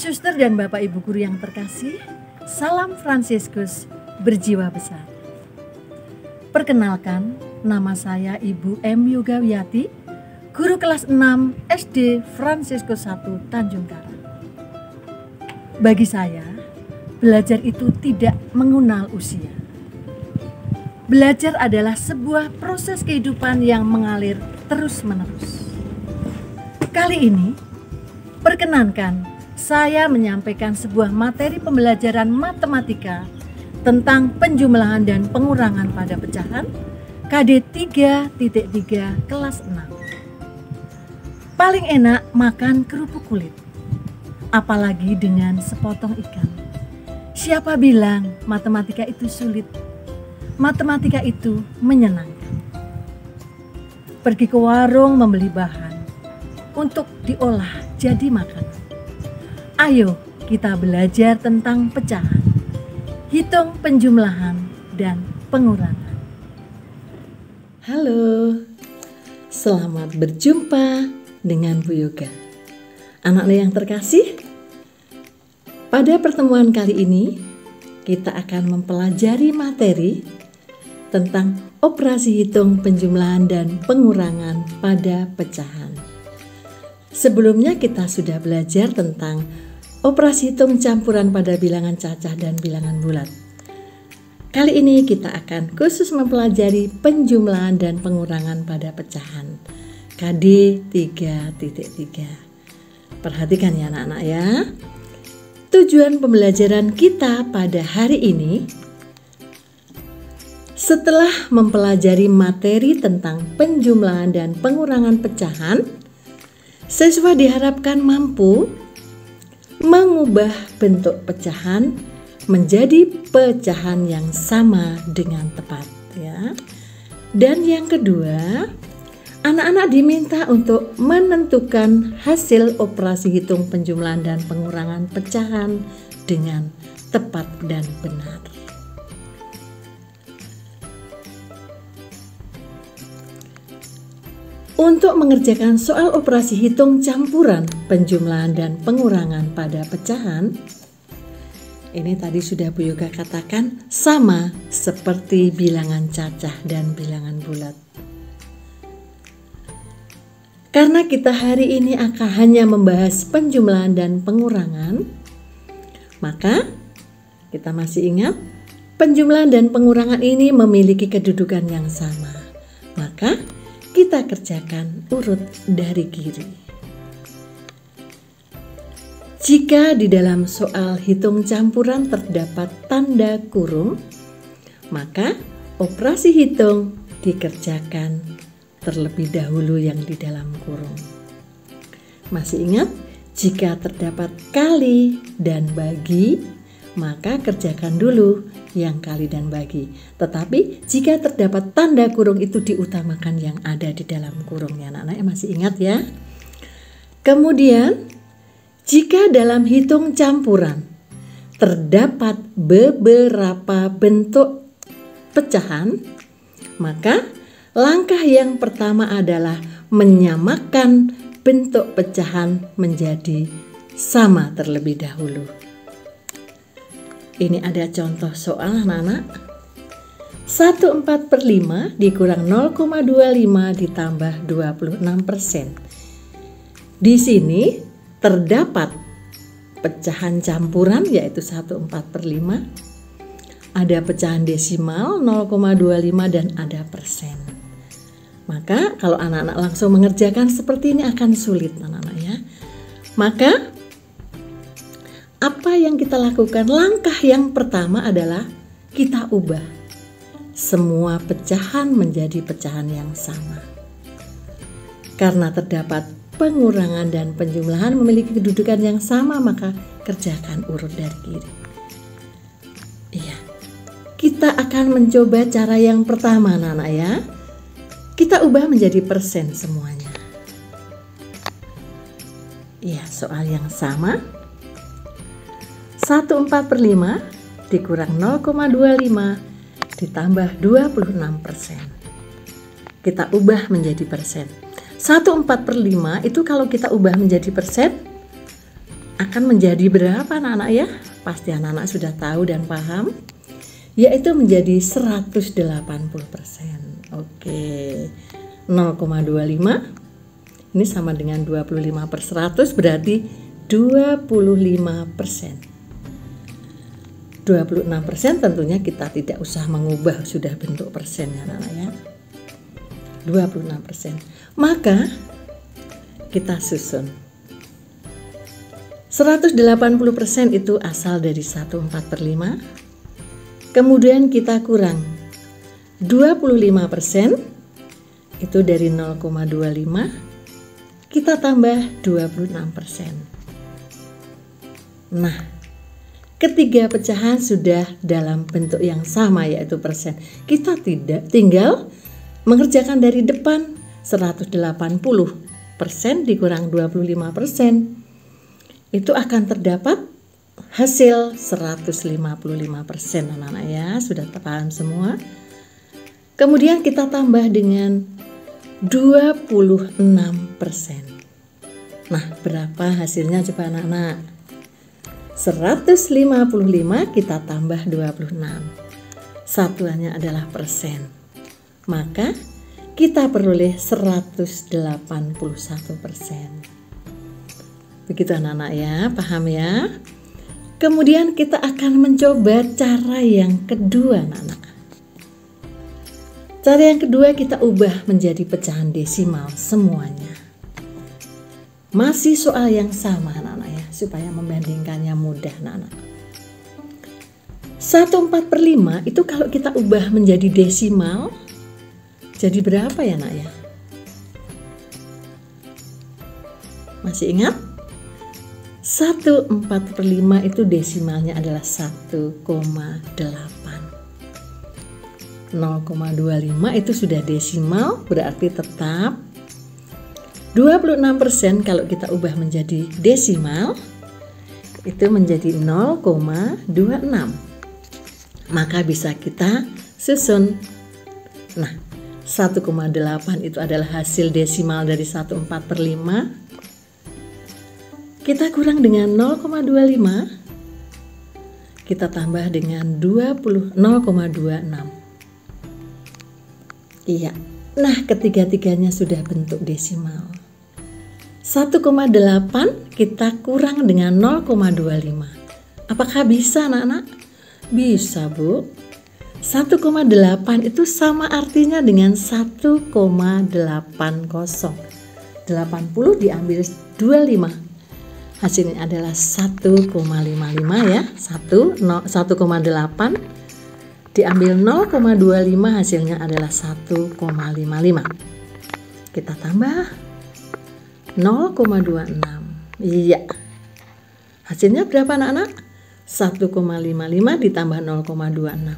Suster dan Bapak Ibu guru yang terkasih, salam Fransiskus berjiwa besar. Perkenalkan, nama saya Ibu M. Yogawiati, guru kelas 6 SD Fransiskus 1 Tanjung Karang. Bagi saya, belajar itu tidak mengenal usia. Belajar adalah sebuah proses kehidupan yang mengalir terus-menerus. Kali ini, perkenankan saya menyampaikan sebuah materi pembelajaran matematika tentang penjumlahan dan pengurangan pada pecahan KD 3.3 kelas 6. Paling enak makan kerupuk kulit, apalagi dengan sepotong ikan. Siapa bilang matematika itu sulit? Matematika itu menyenangkan. Pergi ke warung membeli bahan untuk diolah jadi makanan. Ayo kita belajar tentang pecahan, hitung penjumlahan dan pengurangan. Halo, selamat berjumpa dengan Bu Yoga. Anak-anak yang terkasih, pada pertemuan kali ini kita akan mempelajari materi tentang operasi hitung penjumlahan dan pengurangan pada pecahan. Sebelumnya kita sudah belajar tentang operasi hitung campuran pada bilangan cacah dan bilangan bulat. Kali ini kita akan khusus mempelajari penjumlahan dan pengurangan pada pecahan KD 3.3. Perhatikan ya anak-anak ya. Tujuan pembelajaran kita pada hari ini, setelah mempelajari materi tentang penjumlahan dan pengurangan pecahan, siswa diharapkan mampu mengubah bentuk pecahan menjadi pecahan yang sama dengan tepat ya. Dan yang kedua, anak-anak diminta untuk menentukan hasil operasi hitung penjumlahan dan pengurangan pecahan dengan tepat dan benar. Untuk mengerjakan soal operasi hitung campuran, penjumlahan dan pengurangan pada pecahan, ini tadi sudah Bu Yoga katakan sama seperti bilangan cacah dan bilangan bulat. Karena kita hari ini akan hanya membahas penjumlahan dan pengurangan, maka kita masih ingat penjumlahan dan pengurangan ini memiliki kedudukan yang sama. Maka kita kerjakan urut dari kiri. Jika di dalam soal hitung campuran terdapat tanda kurung, maka operasi hitung dikerjakan terlebih dahulu yang di dalam kurung. Masih ingat? Jika terdapat kali dan bagi, maka kerjakan dulu yang kali dan bagi. Tetapi jika terdapat tanda kurung itu diutamakan yang ada di dalam kurung ya anak-anak, masih ingat ya. Kemudian jika dalam hitung campuran terdapat beberapa bentuk pecahan, maka langkah yang pertama adalah menyamakan bentuk pecahan menjadi sama terlebih dahulu. Ini ada contoh soal anak-anak. 1/4/5 dikurang 0,25 ditambah 26%. Di sini terdapat pecahan campuran yaitu 1/4/5. Ada pecahan desimal 0,25 dan ada persen. Maka kalau anak-anak langsung mengerjakan seperti ini akan sulit anak-anak ya. Maka apa yang kita lakukan? Langkah yang pertama adalah kita ubah semua pecahan menjadi pecahan yang sama. Karena terdapat pengurangan dan penjumlahan memiliki kedudukan yang sama, maka kerjakan urut dari kiri. Iya. Kita akan mencoba cara yang pertama anak-anak ya. Kita ubah menjadi persen semuanya. Iya, soal yang sama. 1/4/5 dikurang 0,25 ditambah 26%. Kita ubah menjadi persen. 1/4/5 itu kalau kita ubah menjadi persen akan menjadi berapa anak-anak ya? Pasti anak-anak sudah tahu dan paham, yaitu menjadi 180%. Oke, 0,25 ini sama dengan 25/100, berarti 25%. 26% tentunya kita tidak usah mengubah, sudah bentuk persennya anak-anak ya. 26%. Maka kita susun. 180% itu asal dari 1/4/5. Kemudian kita kurang 25% itu dari 0,25, kita tambah 26%. Nah, ketiga pecahan sudah dalam bentuk yang sama yaitu persen. Kita tinggal mengerjakan dari depan. 180% dikurang 25%. Itu akan terdapat hasil 155% anak-anak ya. Sudah paham semua? Kemudian kita tambah dengan 26%. Nah, berapa hasilnya coba anak-anak? 155 kita tambah 26. Satuannya adalah persen. Maka kita peroleh 181%. Begitu anak-anak ya, paham ya? Kemudian kita akan mencoba cara yang kedua anak-anak. Cara yang kedua kita ubah menjadi pecahan desimal semuanya. Masih soal yang sama anak-anak ya, supaya membandingkannya mudah anak-anak. 1/4/5 itu kalau kita ubah menjadi desimal, jadi berapa ya nak ya? Masih ingat? 1/4/5 itu desimalnya adalah 1,8. 0,25 itu sudah desimal, berarti tetap 26% kalau kita ubah menjadi desimal itu menjadi 0,26. Maka bisa kita susun. Nah, 1,8 itu adalah hasil desimal dari 1/4/5. Kita kurang dengan 0,25. Kita tambah dengan 0,26. Iya, nah ketiga-tiganya sudah bentuk desimal. 1,8 kita kurang dengan 0,25. Apakah bisa anak-anak? Bisa Bu. 1,8 itu sama artinya dengan 1,80. 80 diambil 25. Hasilnya adalah 1,55 ya. 1,8 diambil 0,25 hasilnya adalah 1,55. Kita tambah 0,26. Iya. Hasilnya berapa anak-anak? 1,55 ditambah 0,26.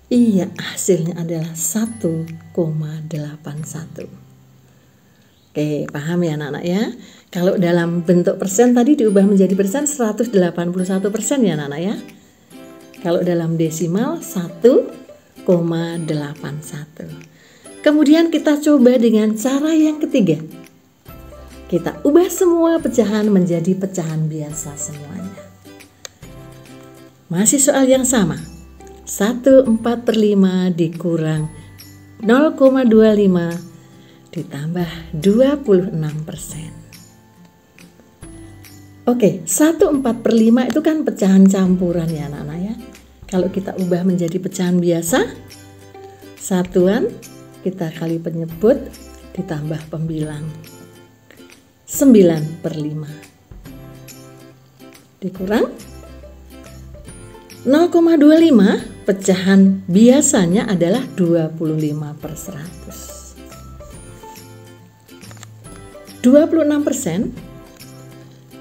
Iya, hasilnya adalah 1,81. Oke, paham ya anak-anak ya? Kalau dalam bentuk persen tadi diubah menjadi persen 181% ya anak-anak ya. Kalau dalam desimal 1,81. Kemudian kita coba dengan cara yang ketiga. Kita ubah semua pecahan menjadi pecahan biasa semuanya. Masih soal yang sama. 1/4/5 dikurang 0,25 ditambah 26%. Oke, 1/4/5 itu kan pecahan campuran ya anak-anak ya. Kalau kita ubah menjadi pecahan biasa, satuan kita kali penyebut ditambah pembilang. 9/5 dikurang 0,25, pecahan biasanya adalah 25/100. 26%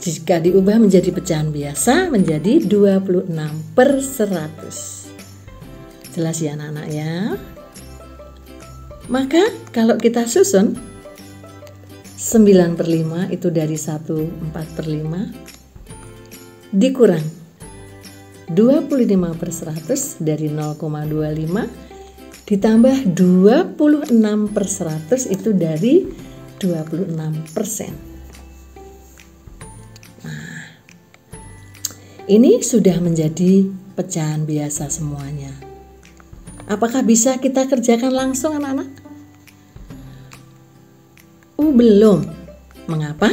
jika diubah menjadi pecahan biasa menjadi 26/100. Jelas ya anak-anak ya? Maka kalau kita susun 9/5 itu dari 1/4/5 dikurang 25/100 dari 0,25 ditambah 26/100 itu dari 26%. Nah, Ini sudah menjadi pecahan biasa semuanya. Apakah bisa kita kerjakan langsung anak-anak? Belum. Mengapa?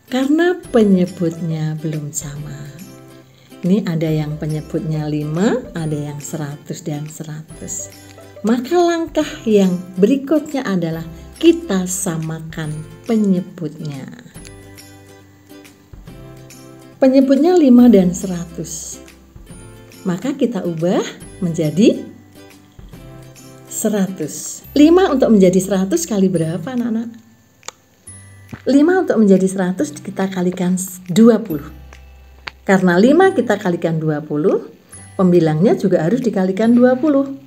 Karena penyebutnya belum sama. Ini ada yang penyebutnya 5, ada yang 100 dan 100. Maka langkah yang berikutnya adalah kita samakan penyebutnya. Penyebutnya 5 dan 100. Maka kita ubah menjadi 100. 5 untuk menjadi 100 kali berapa anak-anak? 5 untuk menjadi 100 kita kalikan 20. Karena 5 kita kalikan 20, pembilangnya juga harus dikalikan 20.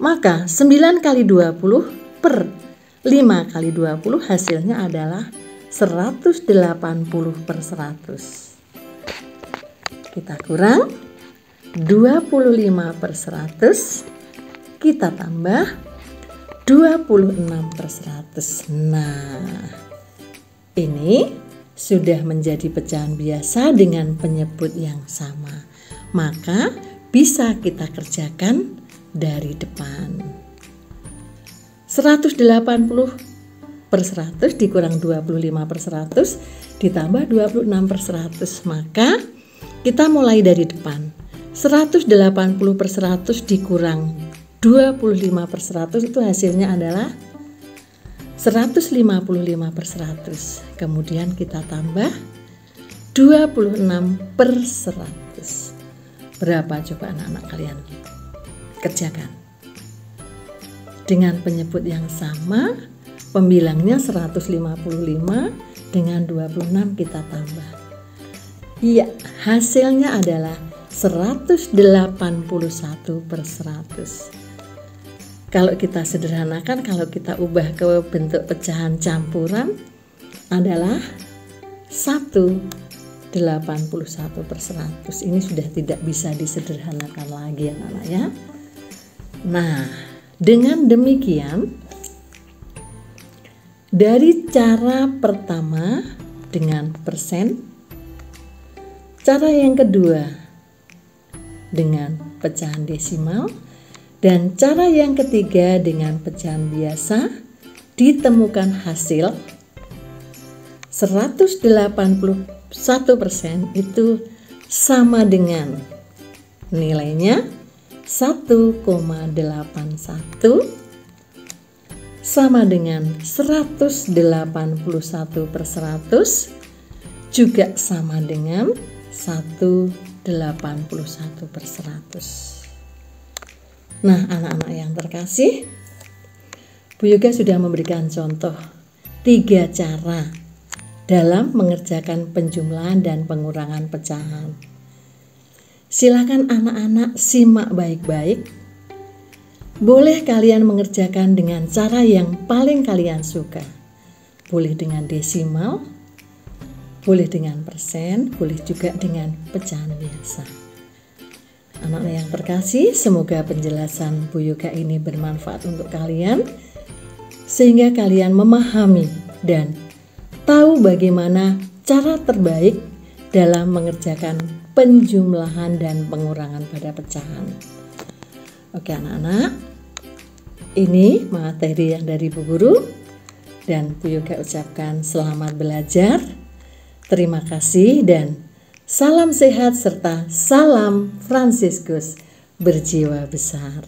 Maka 9 kali 20 per 5 kali 20 hasilnya adalah 180 per 100. Kita kurang 25 per 100, kita tambah 26 per 100. Nah, ini sudah menjadi pecahan biasa dengan penyebut yang sama. Maka bisa kita kerjakan dari depan. 180 per 100 dikurang 25 per 100 ditambah 26 per 100. Maka kita mulai dari depan. 180 per 100 dikurang 25 per 100 itu hasilnya adalah 155 per 100. Kemudian kita tambah 26 per 100. Berapa coba anak-anak kalian kerjakan? Dengan penyebut yang sama, pembilangnya 155, dengan 26 kita tambah. Iya, hasilnya adalah 181 per 100. Kalau kita sederhanakan, kalau kita ubah ke bentuk pecahan campuran adalah 181 per 100. Ini sudah tidak bisa disederhanakan lagi anak-anak ya. Nah, dengan demikian dari cara pertama dengan persen, cara yang kedua dengan pecahan desimal, dan cara yang ketiga dengan pecahan biasa, ditemukan hasil 181% itu sama dengan nilainya 1,81 sama dengan 181 per 100 juga sama dengan 181 per 100. Nah, anak-anak yang terkasih, Bu Yoga sudah memberikan contoh 3 cara dalam mengerjakan penjumlahan dan pengurangan pecahan. Silakan anak-anak simak baik-baik. Boleh kalian mengerjakan dengan cara yang paling kalian suka. Boleh dengan desimal, boleh dengan persen, boleh juga dengan pecahan biasa. Anak-anak yang terkasih, semoga penjelasan Bu Yoga ini bermanfaat untuk kalian sehingga kalian memahami dan tahu bagaimana cara terbaik dalam mengerjakan penjumlahan dan pengurangan pada pecahan. Oke anak-anak, ini materi yang dari Bu Guru dan Bu Yoga ucapkan selamat belajar. Terima kasih dan salam sehat serta salam Fransiskus berjiwa besar.